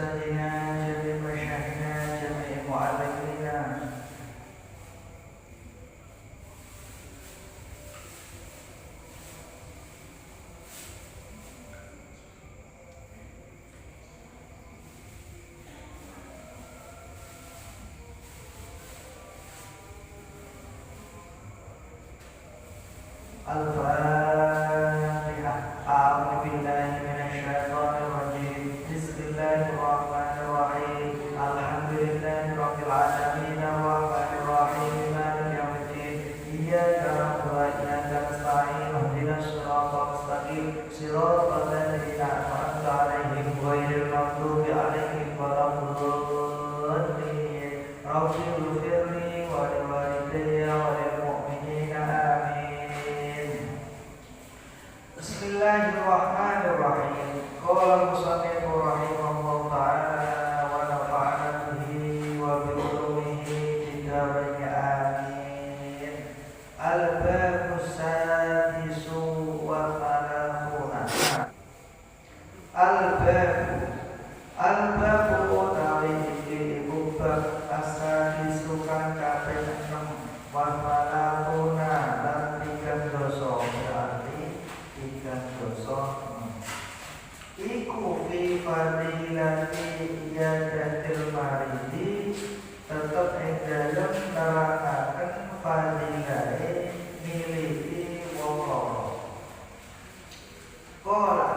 أستاذنا جميع مشايخنا جميع معلمينا Al-Fatihah. A'udzu billahi minasyaitonir rajim. Bismillahirrahmanirrahim. Alhamdulillahirabbil alamin arrahmanir rahim maliki yaumiddin. Iyyaka na'budu wa iyyaka nasta'in. Ihdinas siratal mustaqim. Siratal ladzina an'amta 'alaihim ghairil maghdubi 'alaihim waladdallin. Rabbighfirli wa liwalidayya wa lil mu'minina amin. Bismillahirrahmanirrahim. Qala al-musannif rahimahullahu ta'ala wa nafa'ana bihi wa bi ulumihi fid dharain amin. Al-babus sadisu wa thalathuna. Al-babu utawi iki bab as-sadisu kang kaping 6 wa thalathuna lan 3 dosa berarti 3 dosa iku fi fadilati iyadatil maridi tetep ing dalem nerakaken fadilahe miliki wong lara.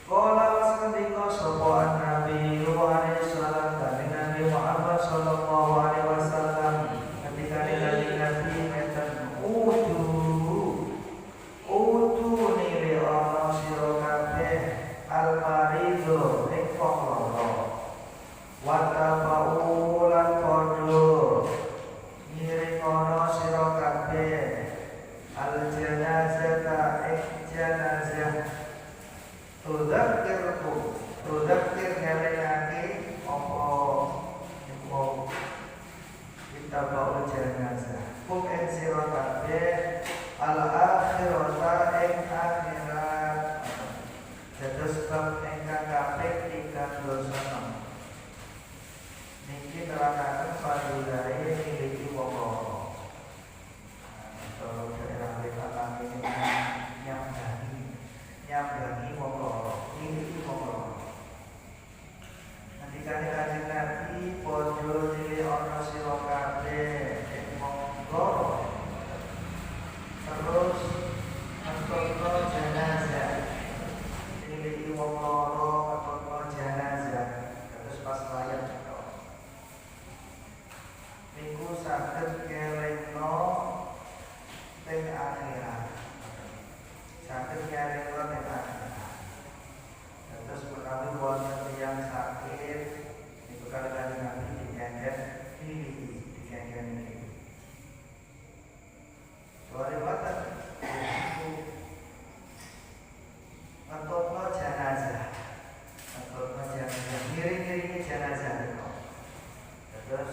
Qala wasandika sapa Nabi alaihi salam kanjeng Nabi Muhammad sallallahu alaihi wasallam ketika kanjeng Nabi ngeten udu nire ana sira kabeh al-marido ing wong lara wa tabau lan padha nire ana sira kabeh al-janazata ing janazah Tudakir ngelengake apa iku kita bawa jenazah kum en sira kabeh al-akhirata ing akhirat dados bab ingkang kaping 36 niki nerakaken fadilahe miliki wong lara. Kalau daerah Lekatan ini nyambangi wong lara, miliki wong lara. Nanti kanjeng Nabi padha nilai ana sira kabeh ing wong lara. Terus ngetokno jenazah. Nilai wong lara ngetokno jenazah. Terus pas layak niku saged kelengno teng akhirat. Sakit kaya orang yang akhirat. Terus menawi wonten yang sakit, itu kali Nabi dikengken ini. Soalnya wonten itu ngetokno jenazah, ngiring-ngiringi jenazah itu. Terus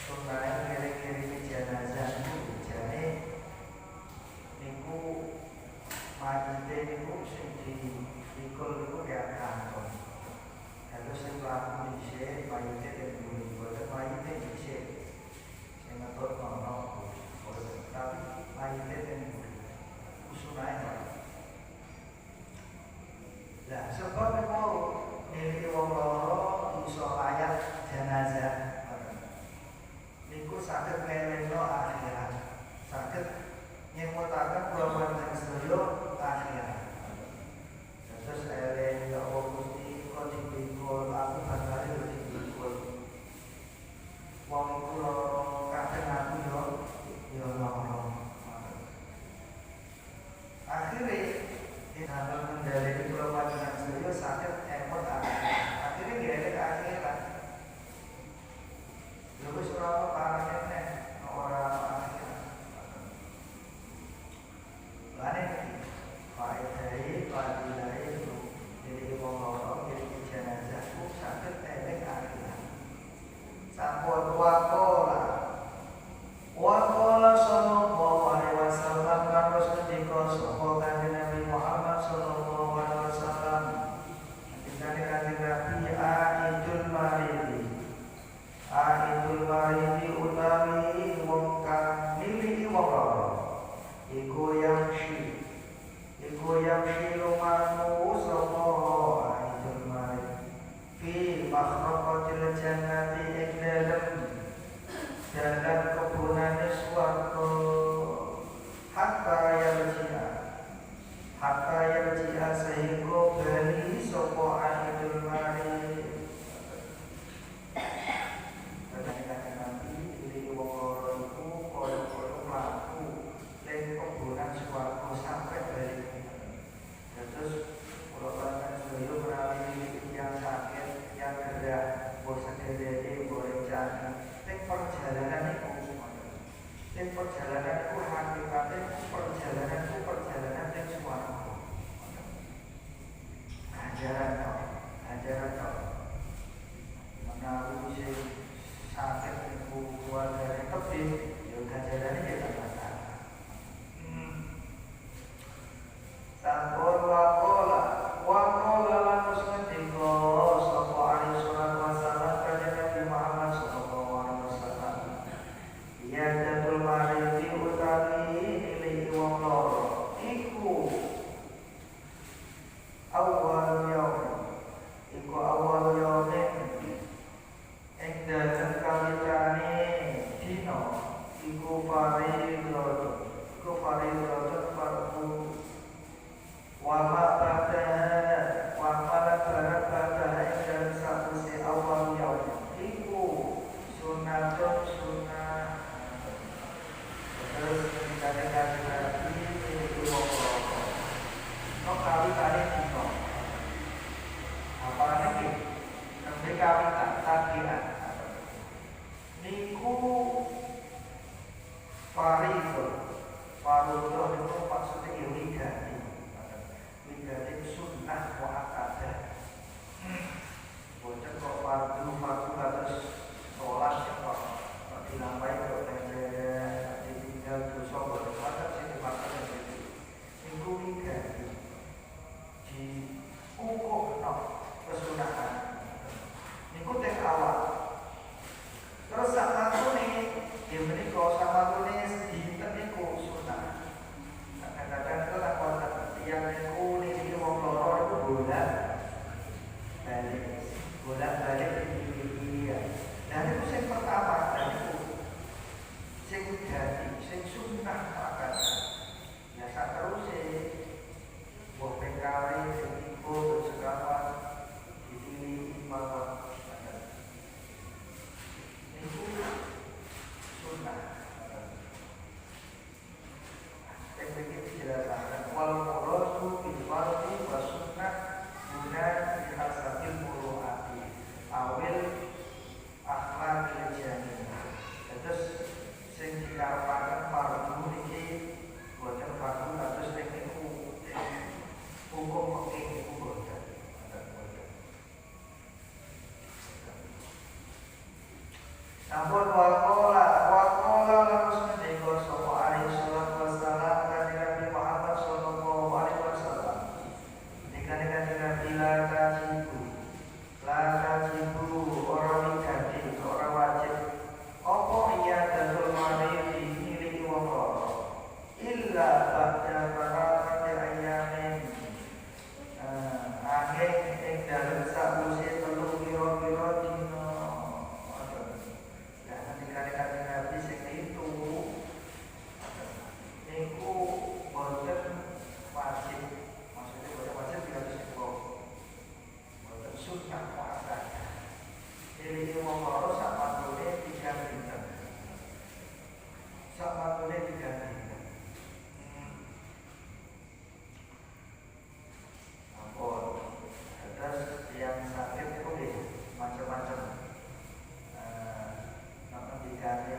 sunai ngiring-ngiringi jenazah itu jane niku majite niku sing dikul niku ya kanton. Terus sing pelaku dhisik majite dibuli, boten majite dhisik. Sing ngetut ono, tapi majite dibuli. Usunae wae. Lah sebab mau miliki wong lara iso layak jenazah. Niku saged ngelengno akhirat. Saged nyemutaken kula panjenengan sedaya akhirat. Terus eleng ya Allah Gusti kok dipikul aku bakal dipikul. Wong iku lara kabeh aku yo lara. Akhire dalam menjalani kula panjenengan sedaya saged emot akhirat. Akhire ngeleng akhirat. Lha wis ora parane ora akhirat. Lane faedahé fadilahe jadi wong lara jadi jenazah ku saged elek akhirat. Sampun waqala sallallahu alaihi wasallam karo sedika sapa kanjeng Nabi Muhammad sallallahu alaihi wasallam ketika kanjeng Nabi awal yaum iku awal yaumin ing dalem kawitane dina iku fardhu fardu wa ma pada ing dalem sapuse awal yaum iku sunatun sunah. Terus dikatakan Nabi itu wong-wong no kawitane dina apa lagi nembe kawitan tagihan niku fardhu itu maksudnya ya wigati itu sunnah muakkadah. Bocah kok fardu harus sholat ya kok dilampahi kok ditinggal dosa berkuasa sih dimakan jadi niku wigati di hukum kesunahan niku teng awal. Terus sakmatune ya menika sakmatune dinten niku sunah. Kadang-kadang itu tak wonten tiyang niku niki wong loro iku bolak-balik iki. Nah niku sing pertama niku sing wigati sing sunah makan. Ya sak teruse wong pengkali sing iku sekawan dipilih mawon. Niku sunnah. Yang begini dijelaskan wal muradu bil fardhi wa sunnah guna dihasabil muru'ati awil akhlaqil janiyah. Terus sing dikarepaken fardhu niki boten fardhu kados nek niku hukum fikih niku boten. Namun waqala lakus mendika sapa alaihi salatu wassalam kanjeng Nabi Muhammad sallallahu alaihi wasallam dikane kanjeng Nabi la tajibu ora wigati ora wajib apa iya dadul maridi milih wong loro illa ba'da baraqati ayyamin angin ing dalem sakuse telu pira-pira dina. Kanjeng Nabi sing itu niku boten wajib, maksudnya boten wajib harus dibawa, boten sunnah muakkadah. Jadi wong loro sak matune 3 dinten, sak matune 3 dinten. Ampun, terus yang sakit itu macam-macam. Ketiganya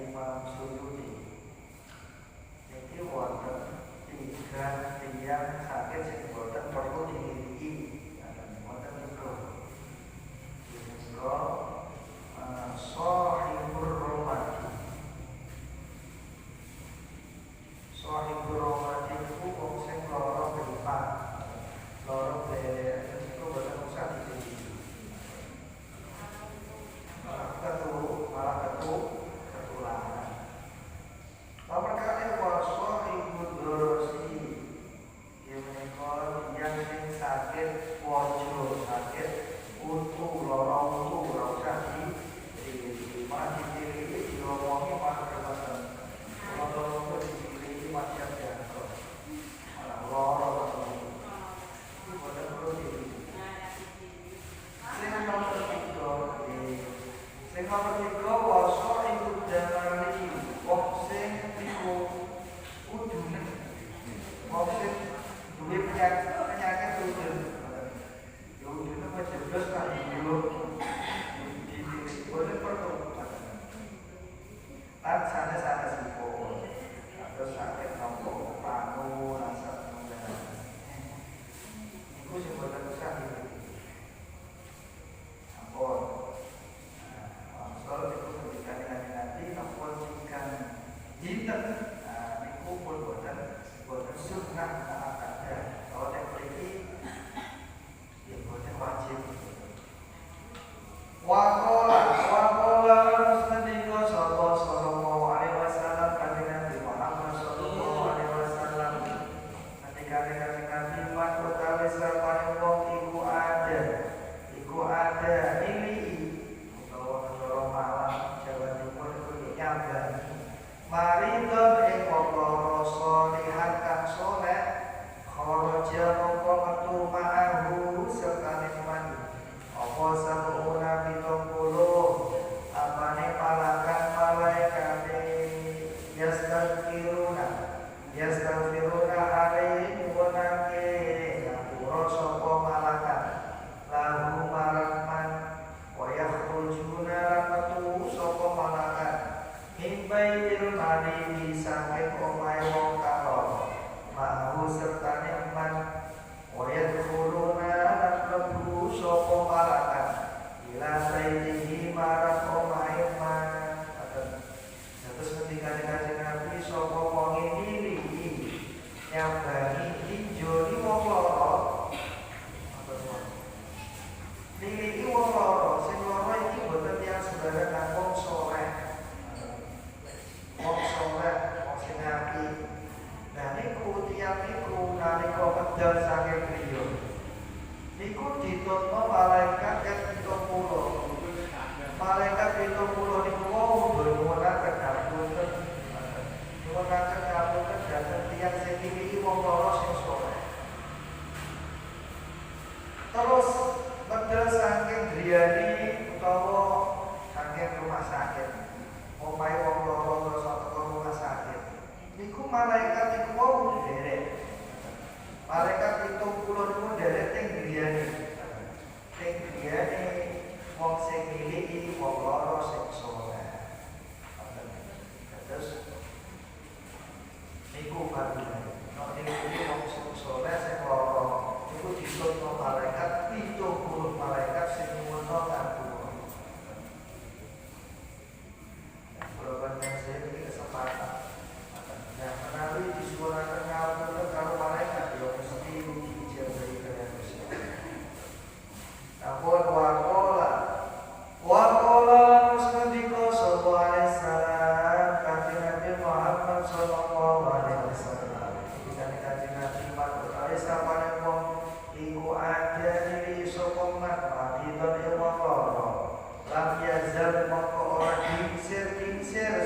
Imam Suyuti ini wonten 3 tiyang sakit sing boten perlu diiringi wonten niku sahibur romati itu wong sing lara beriman lara beler niku boten usah diiringi malah ketularan. Nomor kali waswa ibu dorosi yang menikah yang sing sakit wojo sakit utu lorong utu rasa di mana diri diomongi pada kesempatan kalau diri macam jatuh malah lorong itu pada perlu diri. Sing nomor 3 waswa ibu damali wong sing iku udune wong sing duwe penyakit udun yo udune wis jelas kan dulu di boleh perlu lan sana sipol atau sakit nopo panu rasa mudah iku sing boten usah ampun. Kalau itu ketika nanti ampun jika dinten niku pun boten sunnah muakkadah. Kalau nalika medal saking griya. Iku ditutno malaikat yang 70. Malaikat 70 niku wau nyuwunaken ngapunten. Nyuwunaken ngapunten dhateng tiyang sing miliki wong loro sing saleh. Terus medal saking griyane utawa saking rumah sakit. Omahe wong loro terus teko rumah sakit. Niku malaikat niku wau derek. Malaikat 70 niku derek teng griyane. Teng griyane wong sing miliki wong loro sing saleh. Terus niku padune. Nek niku wong sing saleh sing loro niku ditutno malaikat 70 malaikat sing nyuwunno ngapunten. Berapa saya ini kesempatan. Nah, menawi disuarakan ngapunten karo malaikat yo mesti rugi jauh dari kalian Gusti. Namun wakola musnadiko sallallahu alaihi wasallam kanjeng Nabi Muhammad sallallahu alaihi wasallam. Kanjeng Nabi Muhammad alaihi wasallam wong iku ada diri sapa mat mabidon ilmu loro. Lam yazal moko ora dingsir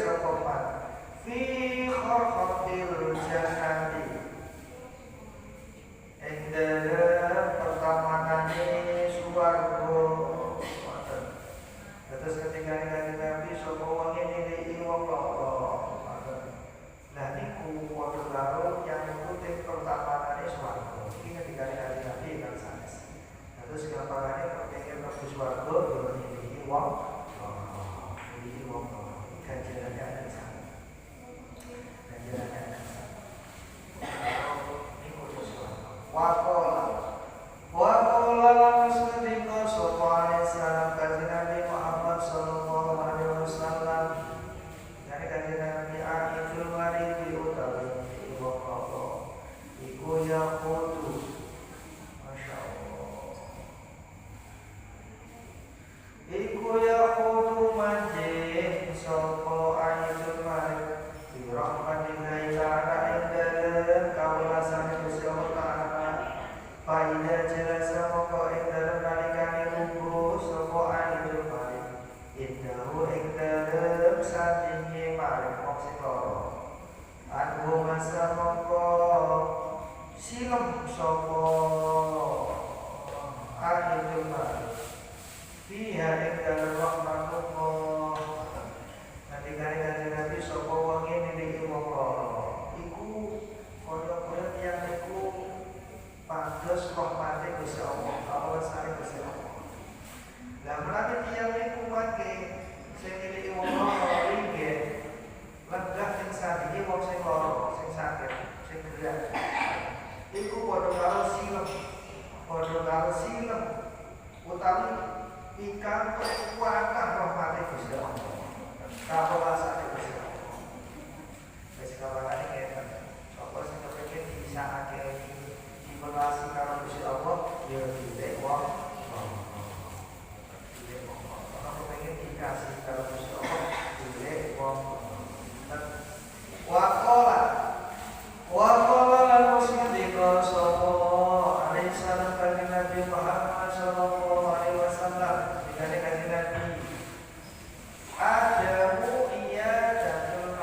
sapa mat. Fi khorkhotil jannati. Ing dalem pertamanane swarga. Terus ketika Nabi sapa wong nilai wong loro. Nah niku padha karo yang ikuti pertamanane swarga. Iki ketika Nabi kan sanes. Terus gampangane kepengin mlebu swarga yo nilai wong loro. Nilai wong loro. Ganjarane ada di sana. Ganjarane ada di sana. Niku terus Wakola langsung diko sopane salam kanjeng Nabi Muhammad sallallahu alaihi wasallam. Jadi kanjeng Nabi akhirul waridi utawi wong loro iku yaqutu. Masyaallah. Iku yaqutu manjing sapa akhirul waridi bi rahmatillahi ta'ala ing dalem kawelasane Gusti Allah. Faida jelasa moko ing dalem nalikane lungguh sapa ahli mari. Indahu ing dalem satinge mari wong sing loro. Aku masa moko silem sapa ahli mari. Fiha ing dalem rahmatullah. Nanti kali Nabi sapa wong nilai wong loro. Iku kaya-kaya tiyang niku pantes rahmate Gusti Allah, awasane Gusti Allah. Lah menawi tiyang niku mangke sing nilai wong loro inggih lenggah sing sadiki wong sing loro, sing sakit, sing gerak. Iku padha karo silem utawi ingkang kekuatan rahmate Gusti Allah. Kawasane Gusti Allah. Wis kawarane ngeten. Sapa sing kepengin disakake relasi karo Gusti Allah ya dilek wong aku pengen dikasih karo Gusti Allah dilek wong wakola lan musnadika sapa alaihi salam kanjeng Nabi Muhammad sallallahu alaihi wasallam dikane kanjeng Nabi adamu iya datul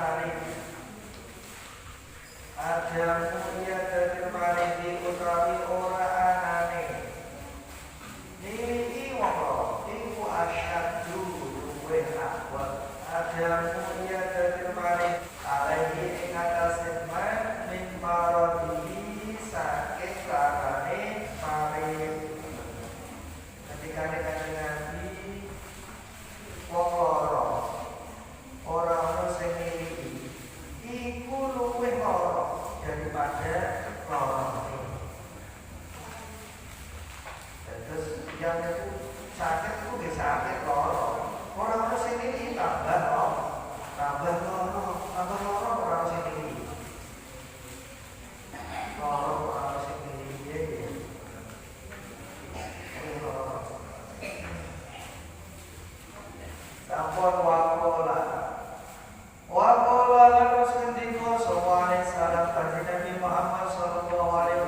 marid utawi ora anane nilai wong iku asyadu luwih akbar adamu iya datul marid alaihi ing atase man min maradihi saking lakane marid. Ketika kanjeng Nabi wong loro ora ono sing nilai iku luwih loro daripada loro. Terus yang itu sakit itu bisa sakit loro. Orang harus ini tambah loro orang harus ini. Loro orang harus ini ya. Sampun wakola lan ngendika sallallahu alaihi wasallam kanjeng Nabi Muhammad sallallahu alaihi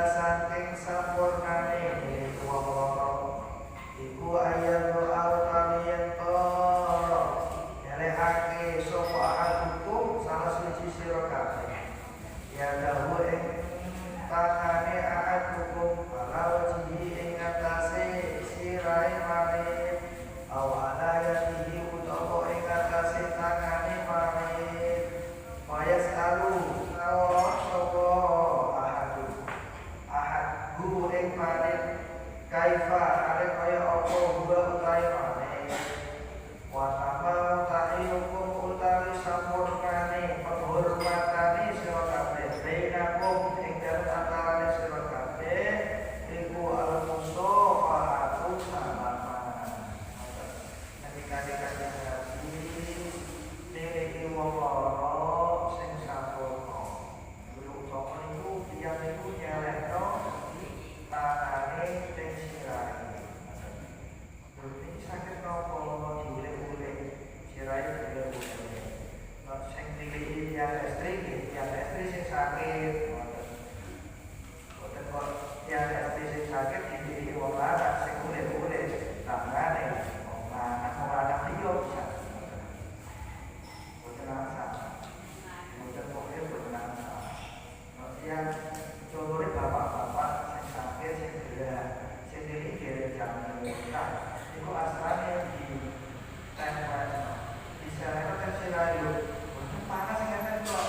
saking sampurnane wong loro iku ayat doa utawi yen to nyelehake sapa ahadukum salah siji sira kabeh ya dawuh ing tangane ahadukum ala wajhi ing atase sirahe marit aw ala yadihi utawa ing atase tangane marit wayas alu sapa ahadu ing marit kaifa arep kaya apa gua utahe marit wa tama ta'inukum utawi sampurnane penghormatane sira kabeh bainakum ing dalem antarane sira kabeh iku al-musafahatu salaman ketika dikasih niki wong loro sing sampurna kuwi utama niku tiyang niku nyelehno tangane teng sirahe berarti sakit nopo diulek-ulek sirahe diulek-ulek nek sing diliki tiyang estri sing sakit boten kok tiyang estri sing sakit diliki wong lanang sing ulek-ulek tangane wong lanang liya bisa boten asa boten pokoke boten asa nek tiyang contohnya bapak-bapak sing sakit sing gerak sing diliki derek jaman itu asalnya di tempel di sana kan selalu panas kan kok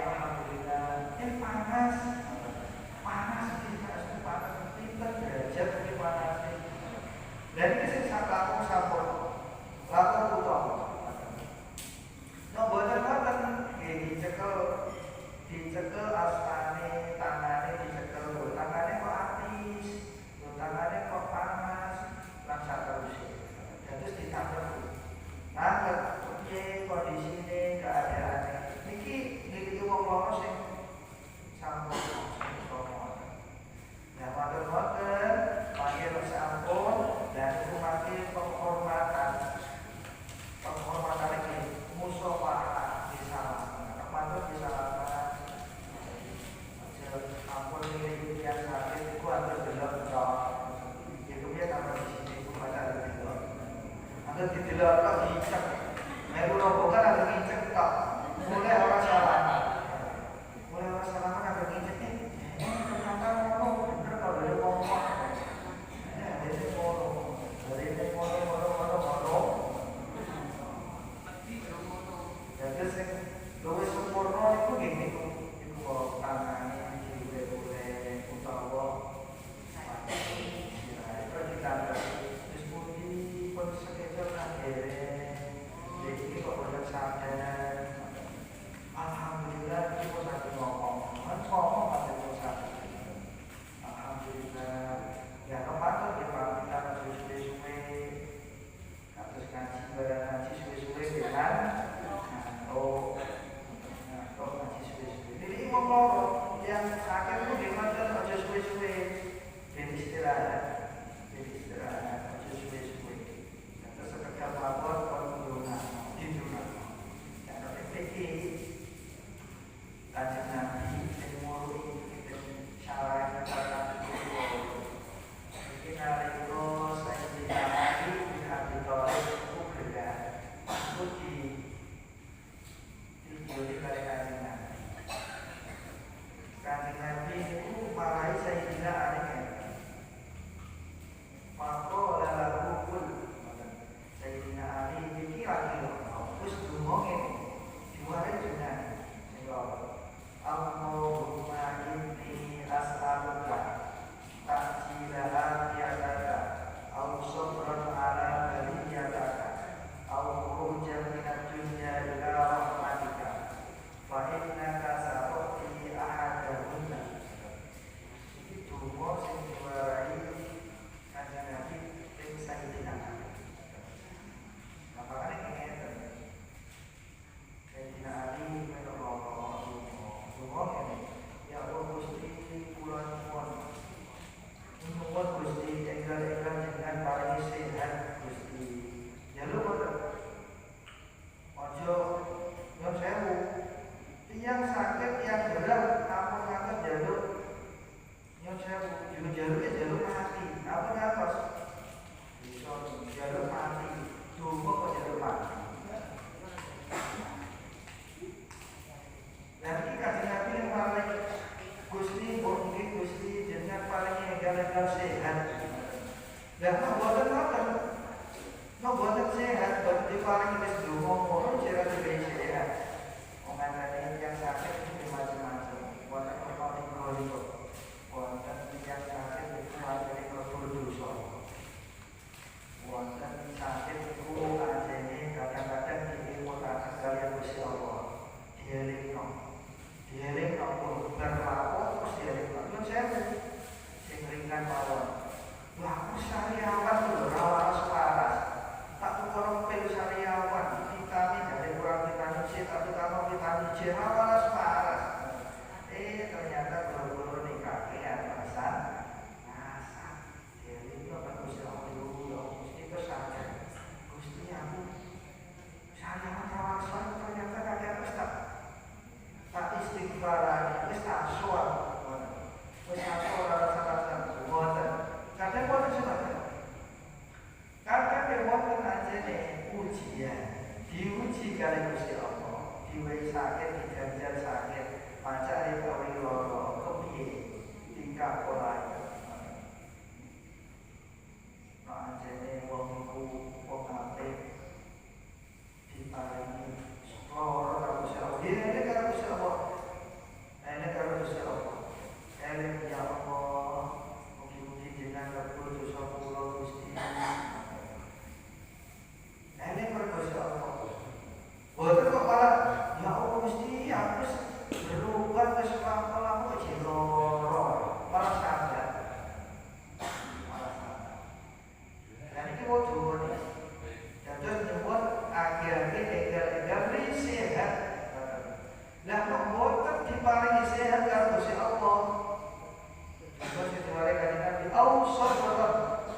alhamdulillah panas itu panas pinter derajat ini panas dan ini sing laku sampun laku utama no boten boten dicekel asane tangane dicekel tangane kok atis tangane kok panas langsung terus terus ditambah nah piye kondisine keadaane niki wong loro sing sampun ya matur-matur panggil sampun dan itu mati penghormatan iki musafah di sana matur di sana ampun ini yang sakit itu ada delok tok itu dia tambah di sini itu ada delok ada di delok kok dicek melu rombongan ada ngicek tok mulai orang salah ada ngicek ternyata ngomong bener kalau dari ngomong dari ngomong jadi sing luwih sempurna itu gini iku tangane diulek-ulek utawa itu ditambah diskusi pun sekedar akhirnya jadi kok udah sadar alhamdulillah itu pun satu ngomong ada dosa alhamdulillah ya kepatut ya Pak kita masih suwe-suwe terus ngaji suwe-suwe dengan ngaji suwe-suwe jadi wong loro yang sakit itu dimakan aja suwe-suwe jadi istirahat aja suwe-suwe terus sekedar lapor pengguna di dunia dan ini Kanjeng Nabi yang mulu kita syarah cara ini nalika saya ditawari di hati tolong itu beda itu dijual kali Kanjeng Nabi Kanjeng Nabi itu malah saya tidak aneh maka lalu pun Sayyidina Ali ini lagi terus ngomongin juara juga Allahumma inni as'aluka ta'jila afiyataka aw sabran ala baliyataka aw khurujan minad dunya ila rahmatika fa innaka sa'uti ahadahunna itu legal sehat. Dan buatan apa? Buatan sehat, buat dipaling wis ngomong cara diberi sehat. Omongan yang sakit itu macam-macam. Buatan apa itu? Buatan yang sakit itu macam berdosa. Buatan sakit itu ajene kadang-kadang diimutakan kalian Gusti Allah. Dieling pun berlaku terus dieling. Nun sewu sing ringan mawon. Lah aku sariawan lho ora waras. Tak tukar pil sariawan, vitamin dari kurang vitamin C tapi tambah vitamin C ora waras. Ternyata guru-guru nih kakean masak. Dieling kok Gusti Allah dulu Gusti itu sadar. Gusti aku sariawan waras ternyata kakean wis tak istighfaran wis tak soal rasa-rasa boten kadang boten sebab kadang boten ajene ujian diuji kali Gusti Allah diwehi sakit dijanjar sakit pacare kawi loro kepiye tingkah pola ajene wong iku wong apik diparingi loro karo Gusti Allah dene karo Gusti Allah ene karo Gusti Allah ene ya Allah mugi-mugi jenengan kabul dosa kula Gusti ene karo Gusti Allah boten kok malah ya Allah Gusti aku berubah ke selama-lama kok loro malah sadar dan iki wong duwe dados nyuwun akhir-akhir egal-egal sehat. Lah kok boten diparingi sehat karo Gusti Allah. Terus diware kanjeng Nabi, "Ausabat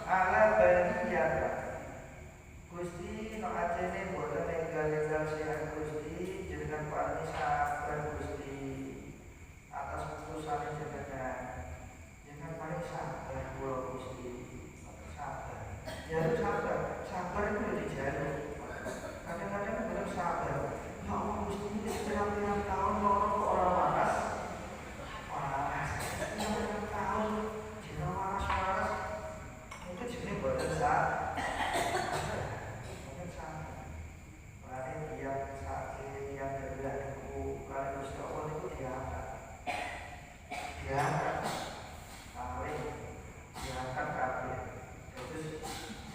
ala baniyah." Gusti nek ajene boten egal-egal sehat Gusti, jenengan paringi sabar Gusti atas putusane jenengan. Jenengan paring sabar kula Gusti. Sabar. Ya harus sabar itu dijaluk. Kadang-kadang belum sabar. Ya Allah Gusti ini sekian tahun loro kok ora waras. Sekian tahun jeneng waras. Itu jenenge boten sabar. Boten sabar. Mari dia sakit, dia berlaku, kalau Gusti Allah itu diangkat. Diangkat kabeh. Terus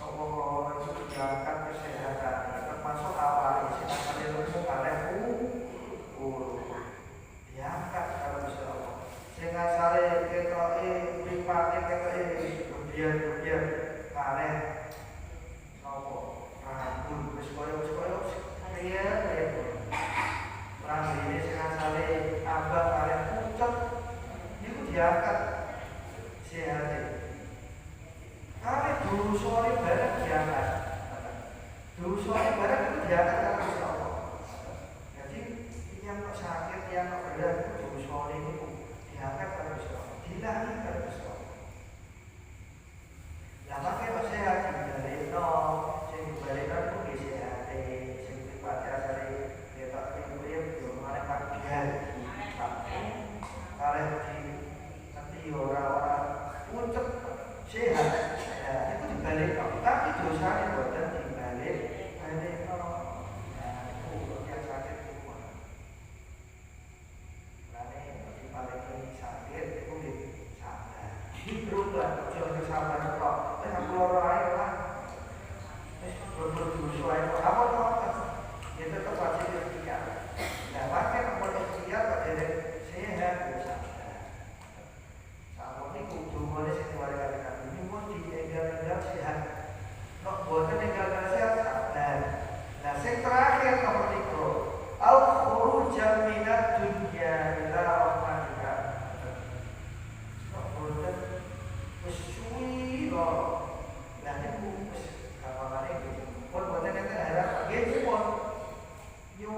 Allah itu diangkat kesehatan, termasuk awal isi ilmu kalian diangkat kalau Gusti Allah. Sing asale ketoke pripate ketoke kebiar kalian nopo rambut wis koyo riya rambut sing asale abang kalian pucet niku diangkat sehate. Kali dulu sore bareng diangkat. Dulu sore bareng itu diangkat karo Gusti Allah. Jadi yang kok sakit, yang kok berat itu dulu sore itu diangkat karo Gusti Allah. Dilangi karo Gusti Allah. Lah makanya kok sehat dibalekno, sing dibalekno iku nggih sehate, sing dipati asale ketok urip yo marang kagian. Kare di nanti ora pucet sehat. Itu dibalik, tapi dosanya buatan dibalik. Itu yang sakit itu karena dibalik ini sakit itu sabar. Ini berubah, jangan sabar kok. Aku loro ae lah. Berdosa ae apa kok? Ya tetap wajib ikhtiar. Nah, pakai nomor ikhtiar kok dari sehat ya sabar. Sama ini kudu boleh sing diware egal-egal sehat. Nok boten egal-egal sehat sabar. Nah, sing terakhir nomor 3. Au khurujan minad dunya ila rahmatika. Nok boten wis suwi lho. Lah niku wis gampangane pun boten enten harap nggih pun. Yo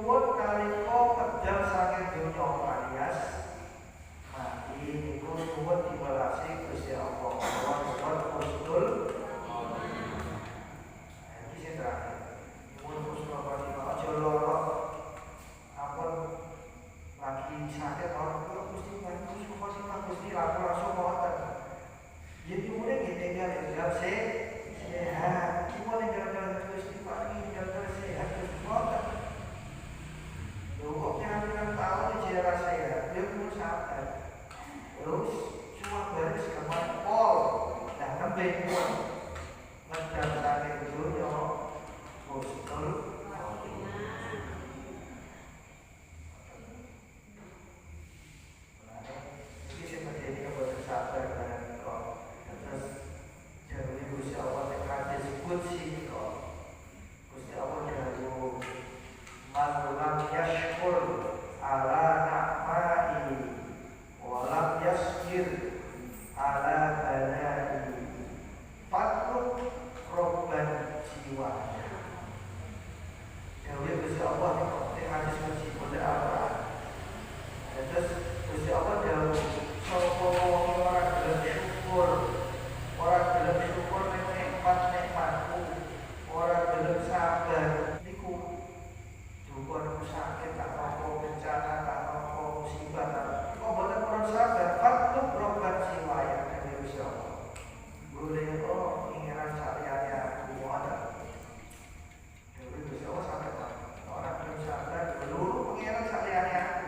pilih pun ngejar saking dunya husnul khotimah. Ini sing menjadi boten sabar kan kok. Terus jare Gusti Allah nek hadis qudsi kok. Gusti Allah dawuh man lam yashkur ala na'mai wa lam yasbir ala balai fatruk robban jiwanya. Dawuh Gusti Allah nek hadis qudsi boten apa. Terus Gusti Allah dawuh sapa wong ora gelem syukur, ora gelem syukur ning nikmat-nikmatku, ora gelem sabar niku dukun sakit tak apa bencana tak apa musibah tak kok boten purun sabar fatuk robat siwaya dari Gusti Allah. Boleh ingiran saliyane aku ada. Jadi Gusti Allah sampai orang belum sabar dulu pengiran saliyane aku.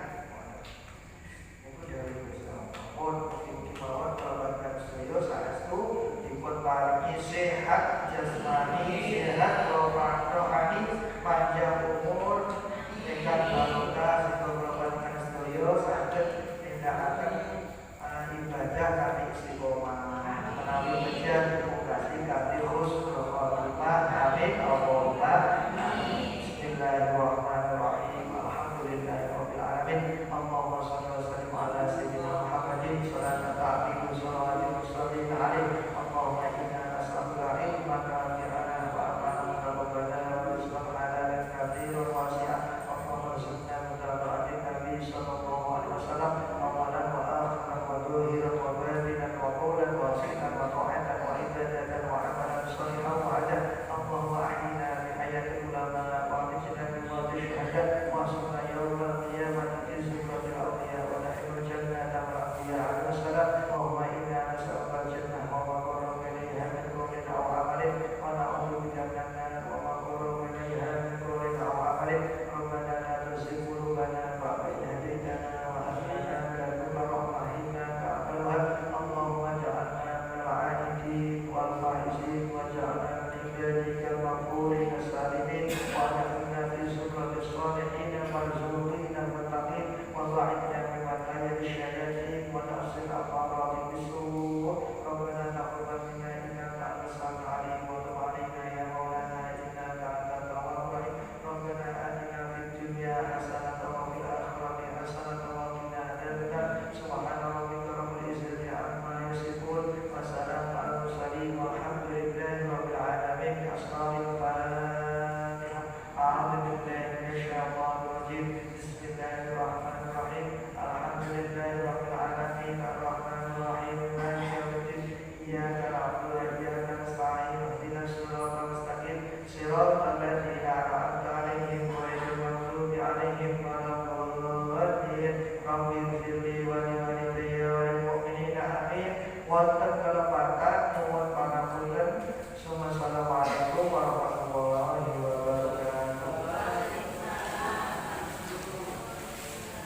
Dari Gusti Allah. Pun kemauan babagan sedaya saestu dipun paringi sehat jasmani, sehat rohani, panjang umur, ingkang barokah sing babagan sedaya saged nindakaken ibadah kanthi istiqomah. Menawi mejar mugasi kanthi husnul khotimah. Amin Allahumma amin. Bismillahirrahmanirrahim. Alhamdulillahirabbil alamin. Allahumma shalli wa sallim ala sayyidina Muhammadin salatan ta'tiku salawatil mustaqim alaihi. Allahumma inna nas'aluka ilman nafi'an wa amalan mutaqabbalan wa rizqan halalan katsiran wasi'an. Allahumma arzuqna mutaba'atan Nabi sallallahu alaihi wasallam awalan wa akhiran wa zahiran wa batinan wa qawlan wa sirran wa ta'atan wa ibadatan wa amalan shalihan wa adan. Allahumma ahyina bi hayatil ulama wa akhrijna min wadil syuhada wa sunna yawmal qiyamati fi zumratil awliya wa nahil jannata wal anbiya alaihi salam. Allahumma inna nas'aluka al-jannah wa ma qarraba ilayha min qawlin aw amalin wa na'udzu bika minan nar wa ma qarraba ilayha min qawlin aw amalin. Rabbana la tuzigh qulubana ba'da idh hadaytana wa hab lana min ladunka rahmah innaka antal wahhab. Allahumma ij'alna minal 'abidin wal faizin waj'alna min ibadikal maghfurin as-salimin wa adkhilna fi zumratis shalihin warzuqna al-muttaqin wa ba'idna mimman hayya bisyayatin wa nafsil al-amrati bis-su'. Rabbana taqabbal minna innaka antas samiul 'alim wa tub 'alaina ya maulana innaka antat tawwabur rahim. Rabbana atina fid dunya hasanatan wa fil akhirati hasanatan wa qina adzabannar. Subhana rabbika rabbil izzati amma yasifun wa salamun 'alal mursalin walhamdulillahi rabbil alamin. Asrarul Fatihah. A'udzu billahi minasyaitonir rajim. Bismillahirrahmanirrahim. Alhamdulillahi rabbil alamin arrahmanir rahim maliki yaumiddin. Iyyaka na'budu wa iyyaka nasta'in ihdinas siratal mustaqim siratal ladzina an'amta 'alaihim ghairil maghdubi 'alaihim waladdallin. Rabbi ighfirli wa li walidayya wa lil mu'minina amin. Wonten kelepatan nyuwun